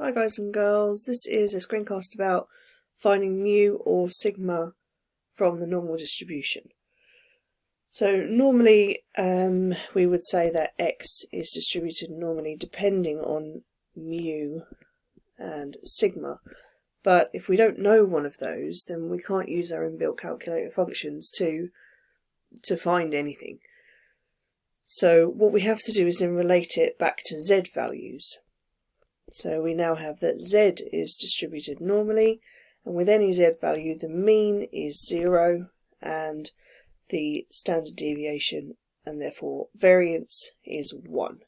Hi guys and girls, this is a screencast about finding mu or sigma from the normal distribution. So normally we would say that x is distributed normally depending on mu and sigma, but if we don't know one of those then we can't use our inbuilt calculator functions to find anything. So what we have to do is then relate it back to z values. So we now have that z is distributed normally, and with any z value the mean is 0 and the standard deviation and therefore variance is 1.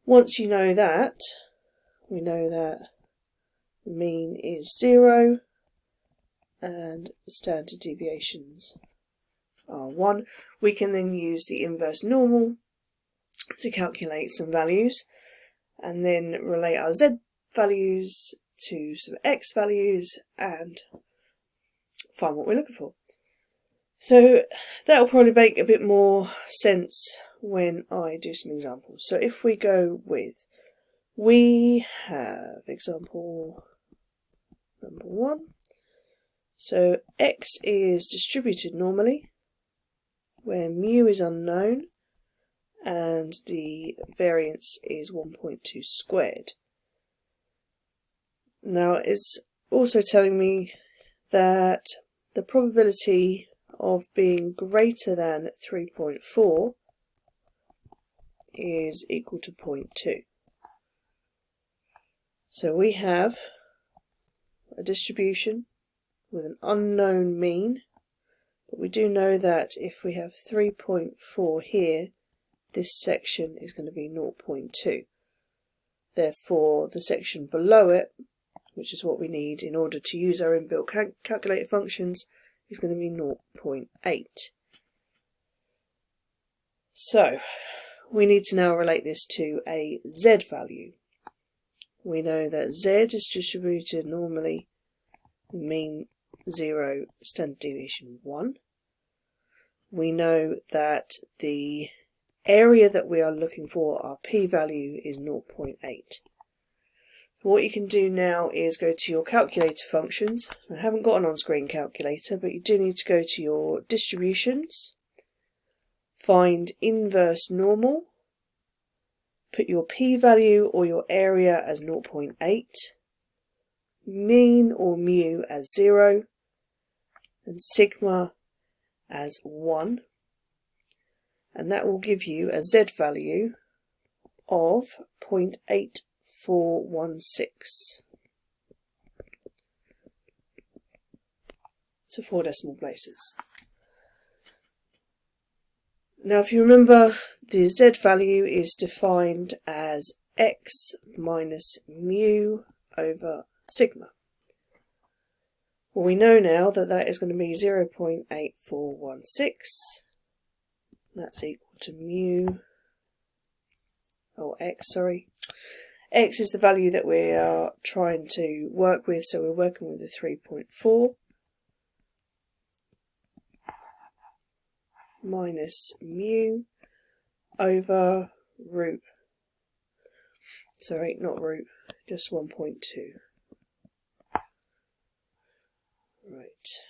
Once you know that, we know that the mean is 0 and the standard deviations are 1. We can then use the inverse normal to calculate some values, and then relate our z values to some x values and find what we're looking for. So that'll probably make a bit more sense when I do some examples. So if we go with, we have example number 1. So x is distributed normally where mu is unknown and the variance is 1.2 squared. Now it's also telling me that the probability of being greater than 3.4 is equal to 0.2. So we have a distribution with an unknown mean, but we do know that if we have 3.4 here, this section is going to be 0.2. Therefore, the section below it, which is what we need in order to use our inbuilt calculator functions, is going to be 0.8. So, we need to now relate this to a z value. We know that z is distributed normally, mean 0, standard deviation 1. We know that the area that we are looking for, our p-value, is 0.8. So what you can do now is go to your calculator functions. I haven't got an on-screen calculator, but you do need to go to your distributions, find inverse normal, put your p-value or your area as 0.8, mean or mu as 0, and sigma as 1. And that will give you a z value of 0.8416 to 4 decimal places. Now if you remember, the z value is defined as x minus mu over sigma. Well, we know now that that is going to be 0.8416. That's equal to mu, x is the value that we are trying to work with, so we're working with the 3.4 minus mu over root, just 1.2. Right.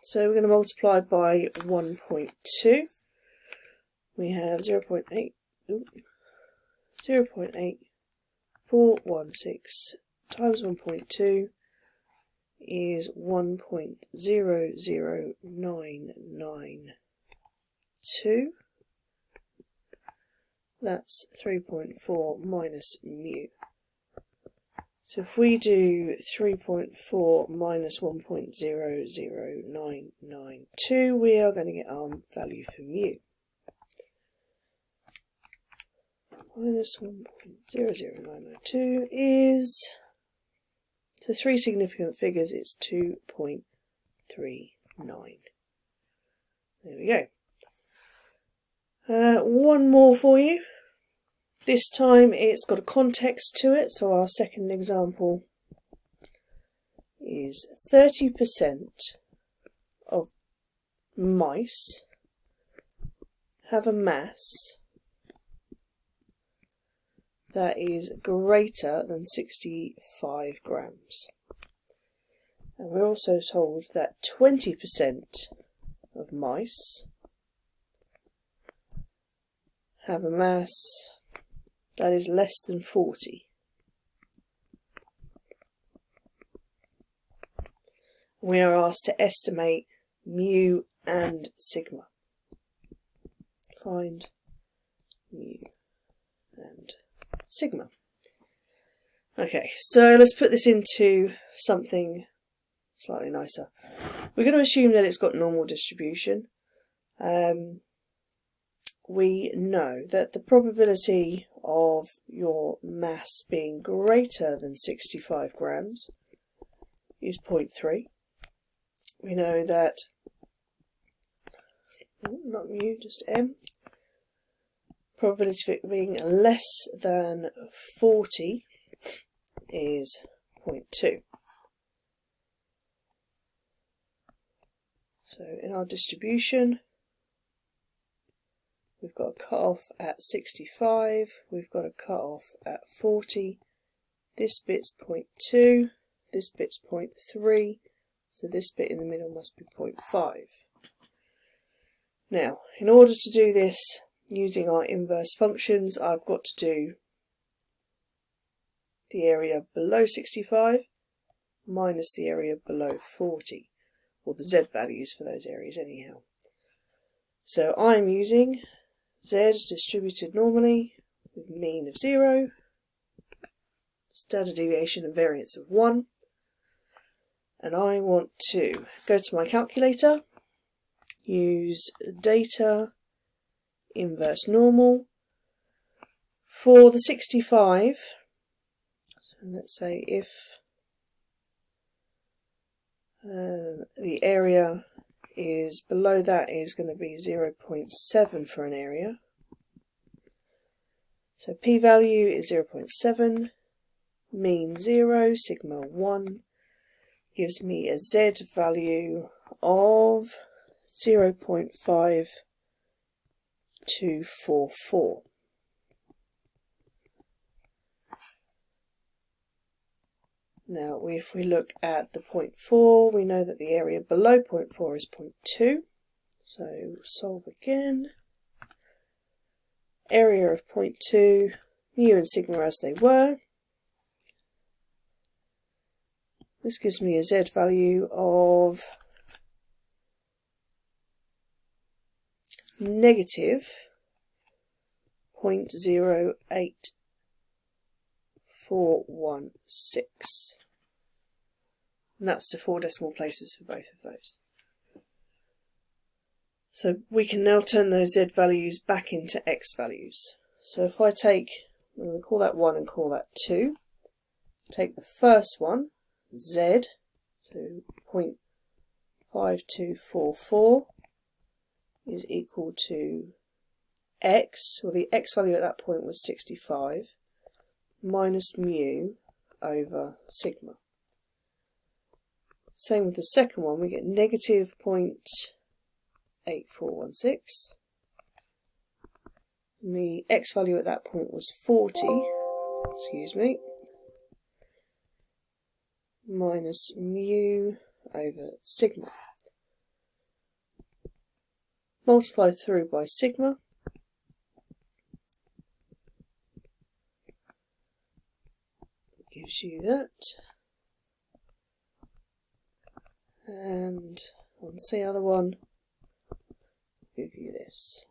So we're going to multiply by 1.2. We have 0.8416 times 1.2 is 1.00992. That's 3.4 minus mu. So if we do 3.4 minus 1.00992, we are going to get our value for mu. Minus 1.00992 is, to 3 significant figures, it's 2.39. There we go. One more for you. This time it's got a context to it, so our second example is 30% of mice have a mass that is greater than 65 grams. And we're also told that 20% of mice have a mass that is less than 40. We are asked to estimate mu and sigma. Find mu and sigma. Okay, so let's put this into something slightly nicer. We're going to assume that it's got normal distribution. We know that the probability of your mass being greater than 65 grams is 0.3. We know that, not mu, just m, probability of it being less than 40 is 0.2. So in our distribution, we've got a cut-off at 65, we've got a cut-off at 40, this bit's 0.2, this bit's 0.3, so this bit in the middle must be 0.5. Now, in order to do this using our inverse functions, I've got to do the area below 65 minus the area below 40, or the z values for those areas anyhow. So I'm using z distributed normally with mean of 0, standard deviation and variance of 1, and I want to go to my calculator, use data inverse normal for the 65. So let's say if the area is below that is going to be 0.7 for an area. So p-value is 0.7, mean 0, sigma 1, gives me a z value of 0.5244. Now, if we look at the 0.4, we know that the area below 0.4 is 0.2. So solve again. Area of 0.2, mu and sigma as they were. This gives me a z value of negative 0.08416. And that's to 4 decimal places for both of those. So we can now turn those z values back into x values. So if I take, I'm going to call that 1 and call that 2, take the first one, z, so 0.5244 is equal to x, well the x value at that point was 65, minus mu over sigma. Same with the second one, we get negative 0.8416. And the x value at that point was 40, excuse me, minus mu over sigma. Multiply through by sigma. Gives you that. And on the other one, give you this.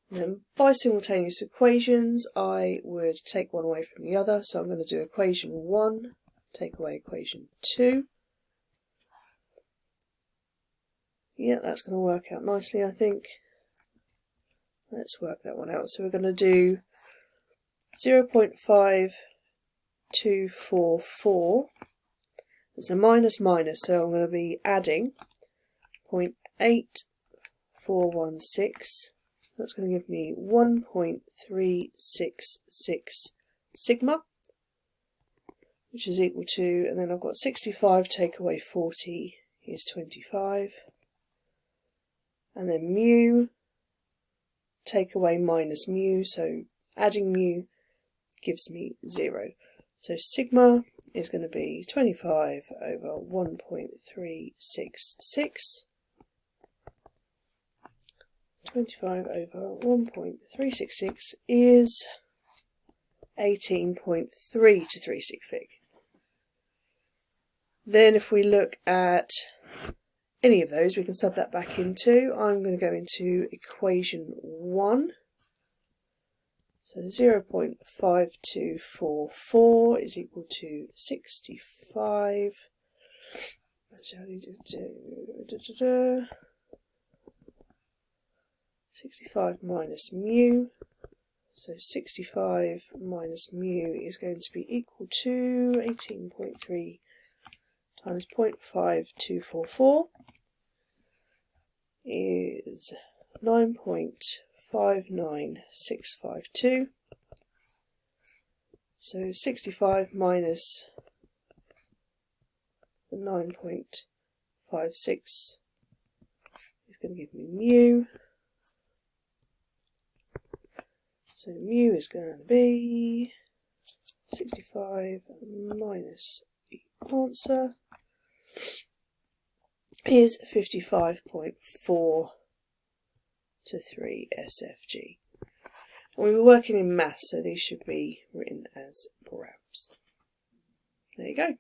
And then by simultaneous equations, I would take one away from the other. So I'm going to do equation 1, take away equation 2. Yeah, that's going to work out nicely, I think. Let's work that one out. So we're going to do 0.5244. It's a minus minus, so I'm going to be adding 0.8416. That's going to give me 1.366 sigma, which is equal to, and then I've got 65 take away 40 is 25. And then mu, take away minus mu, so adding mu gives me 0. So sigma is going to be 25 over 1.366. 25 over 1.366 is 18.3 to 3 sig fig. Then if we look at any of those, we can sub that back into, I'm going to go into equation 1. So 0.5244 is equal to 65. 65 minus mu. So 65 minus mu is going to be equal to 18.3 times 0.5244 is 9.59652. So 65 minus the 9.56 is going to give me mu. So mu is going to be 65 minus the answer is 55.4 to 3 SFG. And we were working in maths, so these should be written as grams. There you go.